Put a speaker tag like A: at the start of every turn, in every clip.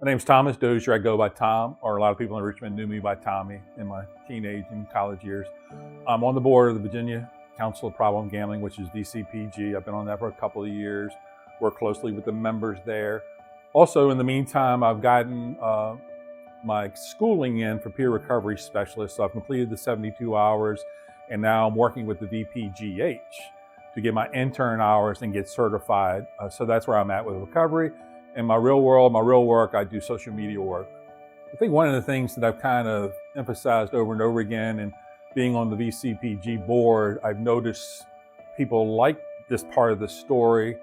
A: My name's Thomas Dozier. I go by Tom, or a lot of people in Richmond knew me by Tommy in my teenage and college years. I'm on the board of the Virginia Council of Problem Gambling, which is VCPG. I've been on that for a couple of years, work closely with the members there. Also, in the meantime, I've gotten my schooling in for peer recovery specialist. So I've completed the 72 hours, and now I'm working with the VPGH to get my intern hours and get certified. So that's where I'm at with recovery. In my real world, my real work, I do social media work. I think one of the things that I've kind of emphasized over and over again, and being on the VCPG board, I've noticed people like this part of the story.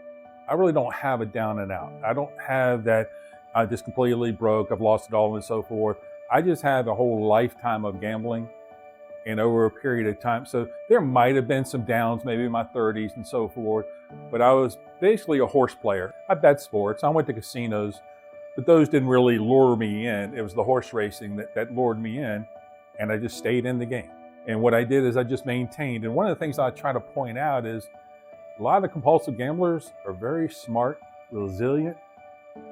A: I really don't have it down and out. I don't have that I just completely broke, I've lost it all and so forth. I just have a whole lifetime of gambling and over a period of time. So there might have been some downs, maybe in my 30s and so forth, but I was basically a horse player. I bet sports, I went to casinos, but those didn't really lure me in. It was the horse racing that lured me in, and I just stayed in the game. And what I did is I just maintained. And one of the things I try to point out is a lot of the compulsive gamblers are very smart, resilient,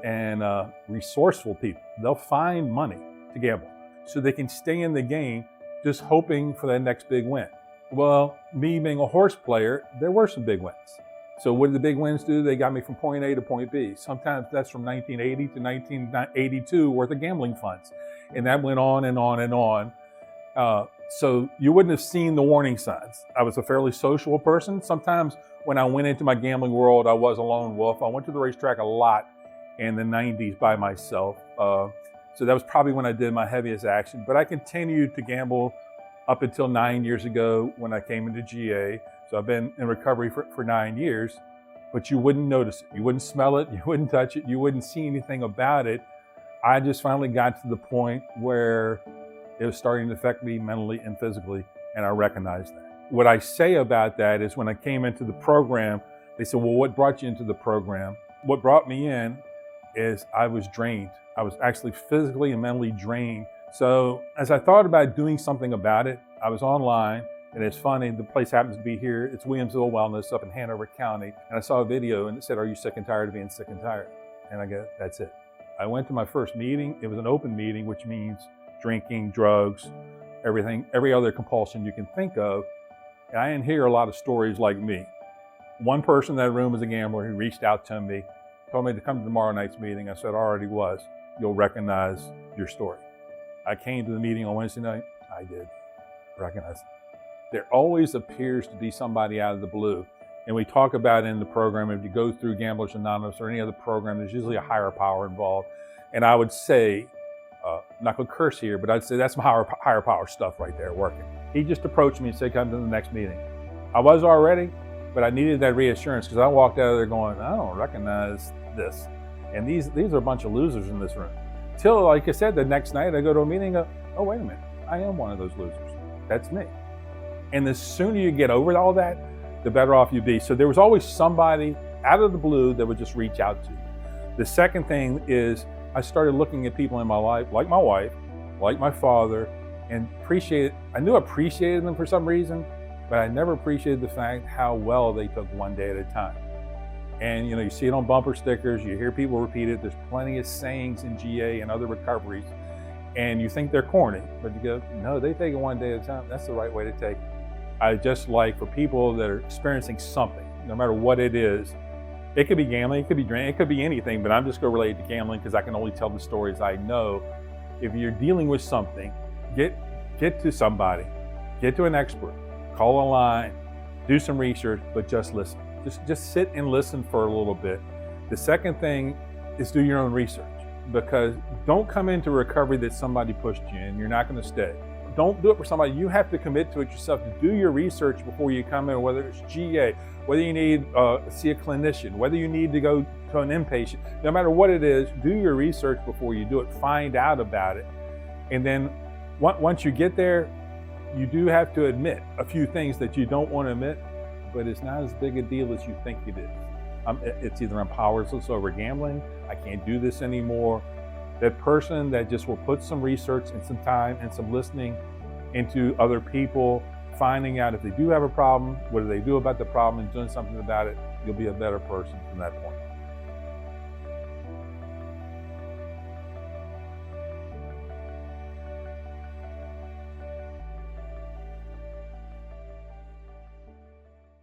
A: and resourceful people. They'll find money to gamble so they can stay in the game, just hoping for that next big win. Well, me being a horse player, there were some big wins. So what did the big wins do? They got me from point A to point B. Sometimes that's from 1980 to 1982 worth of gambling funds. And that went on and on and on. So you wouldn't have seen the warning signs. I was a fairly social person. Sometimes when I went into my gambling world, I was a lone wolf. I went to the racetrack a lot in the 90s by myself. So that was probably when I did my heaviest action. But I continued to gamble up until 9 years ago when I came into GA. So I've been in recovery for 9 years, but you wouldn't notice it. You wouldn't smell it, you wouldn't touch it, you wouldn't see anything about it. I just finally got to the point where it was starting to affect me mentally and physically, and I recognized that. What I say about that is when I came into the program, they said, well, what brought you into the program? What brought me in is I was drained. I was actually physically and mentally drained. So as I thought about doing something about it, I was online, and it's funny, the place happens to be here. It's Williamsville Wellness up in Hanover County. And I saw a video and it said, are you sick and tired of being sick and tired? And I go, that's it. I went to my first meeting. It was an open meeting, which means drinking, drugs, everything, every other compulsion you can think of. And I didn't hear a lot of stories like me. One person in that room was a gambler who reached out to me, told me to come to tomorrow night's meeting. I said, I already was. You'll recognize your story. I came to the meeting on Wednesday night. I did recognize it. There always appears to be somebody out of the blue. And we talk about it in the program, if you go through Gamblers Anonymous or any other program, there's usually a higher power involved. And I would say, I'm not gonna curse here, but I'd say that's some higher power stuff right there working. He just approached me and said, come to the next meeting. I was already, but I needed that reassurance because I walked out of there going, I don't recognize this. And these are a bunch of losers in this room. Till, like I said, the next night I go to a meeting and go, oh, wait a minute, I am one of those losers. That's me. And the sooner you get over all that, the better off you be. So there was always somebody out of the blue that would just reach out to you. The second thing is I started looking at people in my life, like my wife, like my father, and I knew I appreciated them for some reason, but I never appreciated the fact how well they took one day at a time. And you see it on bumper stickers, you hear people repeat it, there's plenty of sayings in GA and other recoveries, and you think they're corny, but you go, no, they take it one day at a time. That's the right way to take it. I just like for people that are experiencing something, no matter what it is. It could be gambling, it could be drinking, it could be anything, but I'm just going to relate to gambling because I can only tell the stories I know. If you're dealing with something, get to somebody, get to an expert, call a line, do some research, but just listen. Just sit and listen for a little bit. The second thing is do your own research, because don't come into recovery that somebody pushed you in. You're not going to stay. Don't do it for somebody. You have to commit to it yourself, to do your research before you come in, whether it's GA, whether you need to see a clinician, whether you need to go to an inpatient. No matter what it is, do your research before you do it. Find out about it. And then once you get there, you do have to admit a few things that you don't want to admit, but it's not as big a deal as you think it is. It's either I'm powerless over gambling, I can't do this anymore. That person that just will put some research and some time and some listening into other people, finding out if they do have a problem, what do they do about the problem, and doing something about it, you'll be a better person from that point.